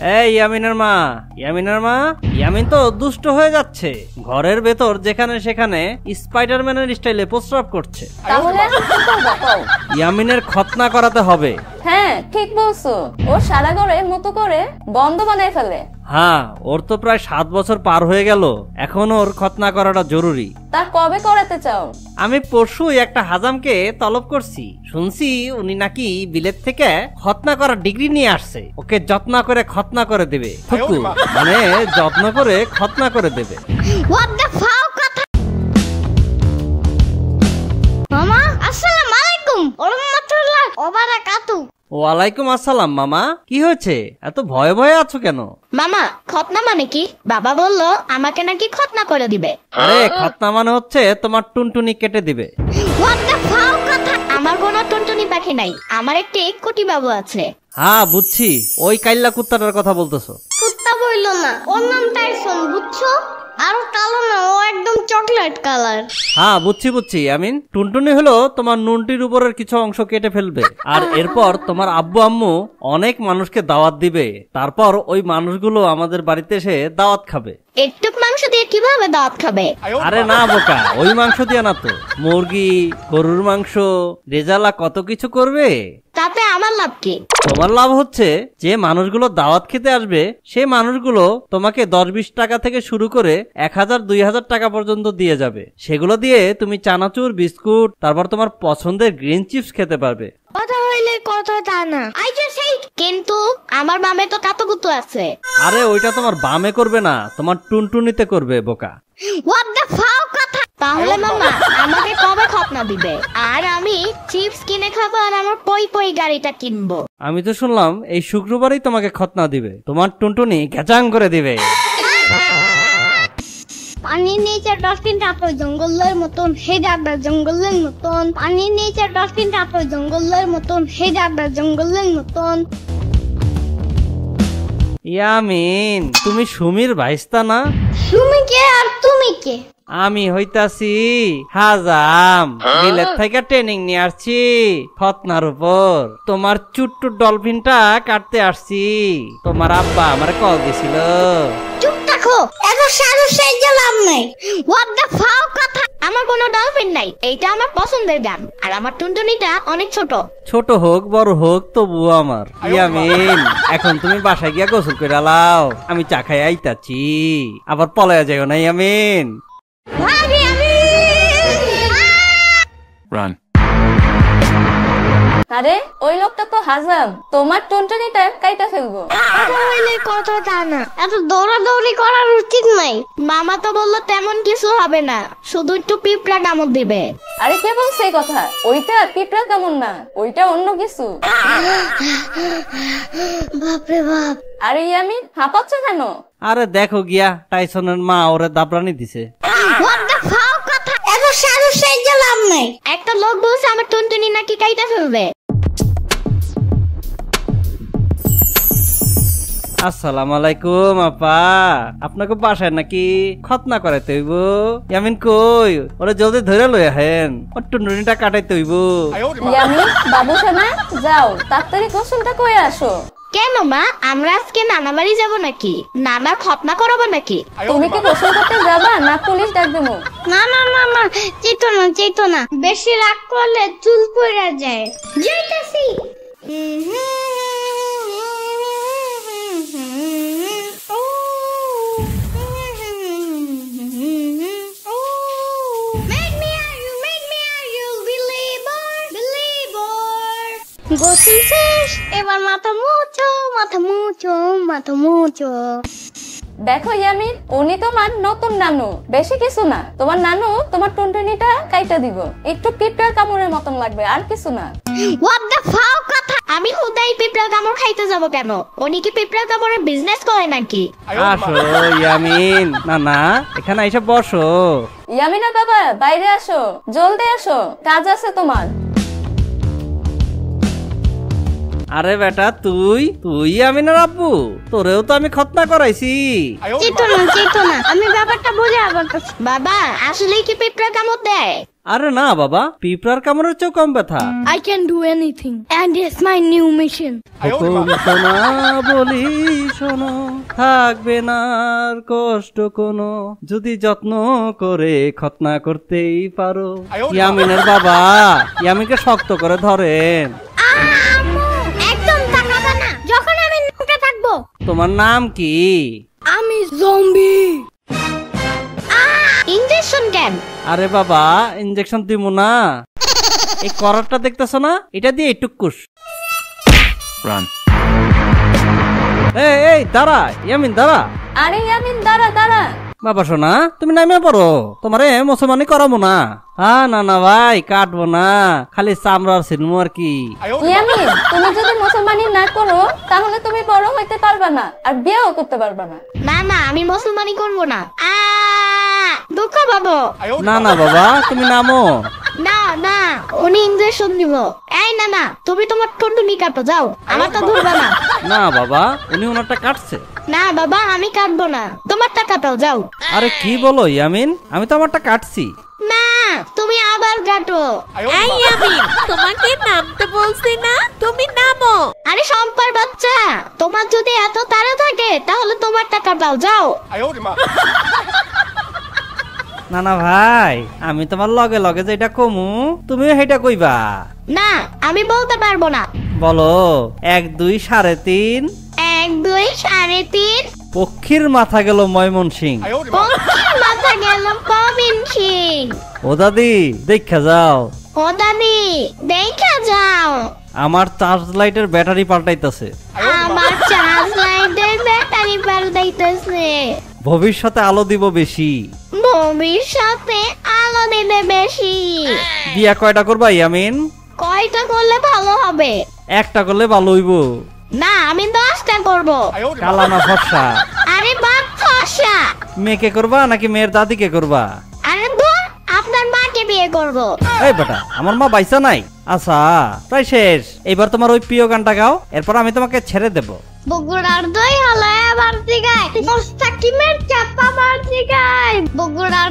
এই ইয়ামিনের মা, ইয়ামিনের মা, ইয়ামিন তো দুষ্ট হয়ে যাচ্ছে, ঘরের ভেতর যেখানে সেখানে স্পাইডারম্যানের স্টাইলে প্রস্রাব করছে। তাহলে ইয়ামিনের খতনা করাতে হবে। হ্যাঁ ঠিক বলছো, ও সারা ঘরের মতো করে বন্ধ বানায় ফেলে। হ্যাঁ, ওর তো প্রায় 7 বছর পার হয়ে গেল, এখন ওর খতনা করাটা জরুরি। তার কবে করাতে চাও? আমি পরশুই একটা হাজামকে তলব করছি, শুনছি উনি নাকি বিলেত থেকে খতনা করার ডিগ্রি নিয়ে আসছে, ওকে যত্ন করে খতনা করে দেবে। ফুকু মানে যত্ন করে খতনা করে দেবে। হোয়াট দ্য ফাও কথা। মামা আসসালামু আলাইকুম ওয়া রাহমাতুল্লাহি ওয়া বারাকাতুহু। ওয়ালাইকুম আসসালাম। মামা, কি হয়েছে, এত ভয়ে ভয়ে আছো কেন? মামা খতনা মানে কি? বাবা বললো আমাকে নাকি খতনা করে দিবে। আরে খতনা মানে হচ্ছে তোমার টুনটুনি কেটে দিবে। হোয়াট দ্য ফাও কথা। আমার কোনো টুনটুনি পাখি নাই, আমার একটি কুটি বাবু আছে। হ্যাঁ বুঝছি, ওই কাইল্লা কুত্তাটার কথা বলতেছো। কুত্তা বললো না, ওর নাম টাইসন, বুঝছো? আর কালো না, ও একদম চকলেট কালার। হ্যাঁ বুঝছি বুঝছি। আমিন, টুনটুনি হলো তোমার নুনটির উপরের কিছু অংশ কেটে ফেলবে, আর এরপর তোমার আব্বু আম্মু অনেক মানুষকে দাওয়াত দিবে, তারপর ওই মানুষগুলো আমাদের বাড়িতে এসে দাওয়াত খাবে। একটু মাংস দিয়ে কিভাবে দাওয়াত খাবে? আরে না বোকা, ওই মাংস দিয়ে না তো, মুরগি, গরুর মাংস, রেজালা কত কিছু করবে। তাতে আমার লাভ কি? তোমার লাভ হচ্ছে যে মানুষগুলো দাওয়াত খেতে আসবে সেই মানুষগুলো তোমাকে 10-20 টাকা থেকে শুরু করে 1000-2000 টাকা পর্যন্ত দিয়ে যাবে, সেগুলো দিয়ে তুমি চানাচুর, বিস্কুট, তারপর তোমার পছন্দের গ্রিন চিপস খেতে পারবে। কথা হইলে কথা তা না, কিন্তু আমার বামে তো কাতুকুতু আছে। আরে ওইটা তোমার বামে করবে না, তোমার টুনটুনিতে করবে বোকা। হোয়াট দ্য ফাও কথা। তাহলে মামা আমাকে কবে খতনা দিবে? আর আমি চিপস কিনে খাবো আর আমার পই পই গাড়িটা কিনবো। আমি তো শুনলাম এই শুক্রবারই তোমাকে খতনা দিবে, তোমার টুনটুনি গ্যাচাং করে দিবে। পানির নিচে ডলফিনটা তো জঙ্গলের মতন, হে যাবে জঙ্গলের মতন। পানির নিচে ডলফিনটা তো জঙ্গলের মতন, হে যাবে জঙ্গলের মতন। ইয়ামিন, তুমি সুমির ভাইস্তা না? তুমি কে আর তুমি কে? আমি হইতাছি হাজাম, বিলেত থেকে ট্রেনিং নিয়ে আসছি খতনার উপর। তোমার চুট্টু ডলফিনটা কাটতে আসছি, তোমার আব্বা আমার কল দিছিল। চুপ থাকো, এত সারু সাইজে লাভ নাই। হোয়াট দ্য ফাও কথা। আমার কোনো ডলফিন নাই, এইটা আমার পছন্দের গান, আর আমার টুনটুনিটা অনেক ছোট। ছোট হোক বড় হোক তবুও আমার। ইয়ামিন, এখন তুমি বাসায় গিয়া গোসল করে লাও, আমি চা খাই আইতাছি, আবার পলায়া যাইও না ইয়ামিন। Run. আরে ওই লোকটা তো হাজাম, তোমার টুনটুনিটা কাইটা ফেলবো। কথা হইলে কথা তা না, এত দৌড়াদৌড়ি করার উচিত নাই। মামা তো বললো তেমন কিছু হবে না, শুধু একটু পিঁপড়া কামড় দিবে। আরে কে বলছে এই কথা? ওইটা পিঁপড়া কেমন না, ওইটা অন্য কিছু। বাপরে বাপ। আরে আমি হাঁপাচ্ছ কেন? আরে দেখো গিয়া, টাইসনের মা ওরে দাবরানি দিছে। হোয়াট দ্য ফাও কথা। এত সারু সাইজে লাভ নাই। একটা লোক বলছে আমার টুনটুনি নাকি কাইটা ফেলবে। আসসালামু আলাইকুম আপা, আপনাকে বাসায় নাকি খতনা করাইতে হইব? ইয়ামিন কই, ওরে জলদি ধরে লই আহেন, ওর টুনটুনিটা কাটাইতে হইব। ইয়ামি, বাবু সোনা, যাও তাড়াতাড়ি গোসলটা করে আসো। কেন মা, আমরা আজকে নানা বাড়ি যাবো নাকি? নানা খতনা করাবো নাকি? তুমি কি গোসল করতে যাবা না পুলিশ ডাক দেবো? না না না না, চেতো না, বেশি রাগ করলে চুল পড়ে যায়। যাইতাছি। গোসল শেষ, এবার মাথা মুছো। দেখো ইয়ামিন, উনি তোমার নতুন নানু, বেশি কিছু না। তোমার নানু তোমার টুনটুনিটা কাইটা দিব, একটু পিঁপড়ার কামড়ের মতন লাগবে, আর কিছু না। হোয়াট দ্য ফাও কথা। আমি হুদাই পিঁপড়ার কামড় খাইতে যাব কেন? উনি কি পিঁপড়ার কামড়ের বিজনেস করে নাকি? আসো ইয়ামিন, না না এখানে এসে বসো। ইয়ামিনা বাবা, বাইরে আসো, জলদি আসো, কাজ আছে তোমার। আরে বেটা, তুই আমিনার আব্বু, তোরেও তো আমি খতনা করাইছি। চেতো না, আমি ব্যাপারটা বুঝে আবার। বাবা আসলে কি পিঁপড়া কামড় দেয়? আরে না বাবা, পিঁপড়ার কামড়ের চেয়েও কম ব্যথা। I can do anything and it's my new mission. হুকুম শোনা বলি শোনো, থাকবে না আর কষ্ট কোনো, যদি যত্ন করে খতনা করতেই পারো। ইয়ামিনের বাবা, ইয়ামিনকে শক্ত করে ধরেন। আম্মু একদম তাকাবে না যখন আমি নুকে থাকবো। তোমার নাম কি? আমি জম্বি। ইনজেকশন কেন? আরে বাবা, ইনজেকশন দিব না, এই করারটা দেখতেছ না, এটা দিয়ে টুকুস। এই দাঁড়া ইয়ামিন, দাঁড়া। আরে ইয়ামিন দাঁড়া দাঁড়া। বাবা শোনা, তুমি নামে পড়ো, তোমারে মুসলমানি করাবো না। না না ভাই, কাটবো না, খালি চামড়ার সিনেমা আর কি। ইয়ামিন, তুমি যদি মুসলমানি না করো তাহলে তুমি বড় হইতে পারবা না আর বিয়েও করতে পারবা না। না না, আমি মুসলমানি করবো না। দুঃখ পাবো। না না বাবা, তুমি নামো। না না, উনি ইনজেকশন দিব। এই না না, তুমি তোমার টুনটুনি কাটো, যাও, আমারটা ধরবা না। না বাবা, উনি ওনারটা কাটছে। না বাবা, আমি কাটবো না, তোমারটা কাটাও, যাও। আরে কি বলো ইয়ামিন, আমি তো আমারটা কাটছি। না, তুমি আবার কাটো। এই ইয়ামিন, তোমাকে নামতে বলছি না, তুমি নামো। আরে সম্পার বাচ্চা, তোমার যদি এত তাড়া থাকে তাহলে তোমারটা কাটাও, যাও। না না ভাই, আমি তোমার লগে লগে যেটা কমু তুমিও সেটা কইবা। না, আমি বলতে পারবো না। বলো 1 2 3.5। 1 2 3.5। পক্ষীর মাথা গেল ময়মনসিং। পক্ষীর মাথা গেল প্রবীণ। ও দাদি দেখা যাও। ও দাদি দেখা যাও। আমার চার্জ লাইটের ব্যাটারি পাল্টাইতেছে। আমার চার্জ লাইটের ব্যাটারি পাল্টাইতেছে। ভবিষ্যতে আলো দিব বেশি। ভবিষ্যতে আলো দিবে বেশি। বিয়া কয়টা করবা ইয়ামিন? কয়টা করলে ভালো হবে? একটা করলে ভালো হইব। না, আমি 10টা করব। কালা না ফর্সা? আরে বাপ ফর্সা। মেয়েকে করবা নাকি মেয়ের দাদিকে করবা? আরে ধুর, আপনার মাকে বিয়ে করব। এই বেটা, আমার মা বাইসা নাই। আচ্ছা প্রায় শেষ, এবার তোমার ওই প্রিয় গানটা গাও, এরপর আমি তোমাকে ছেড়ে দেব। বগুড়ার দই হলো এবার দিগায়, মোস্তাকিমের চাপা মার দিগায়। বগুড়ার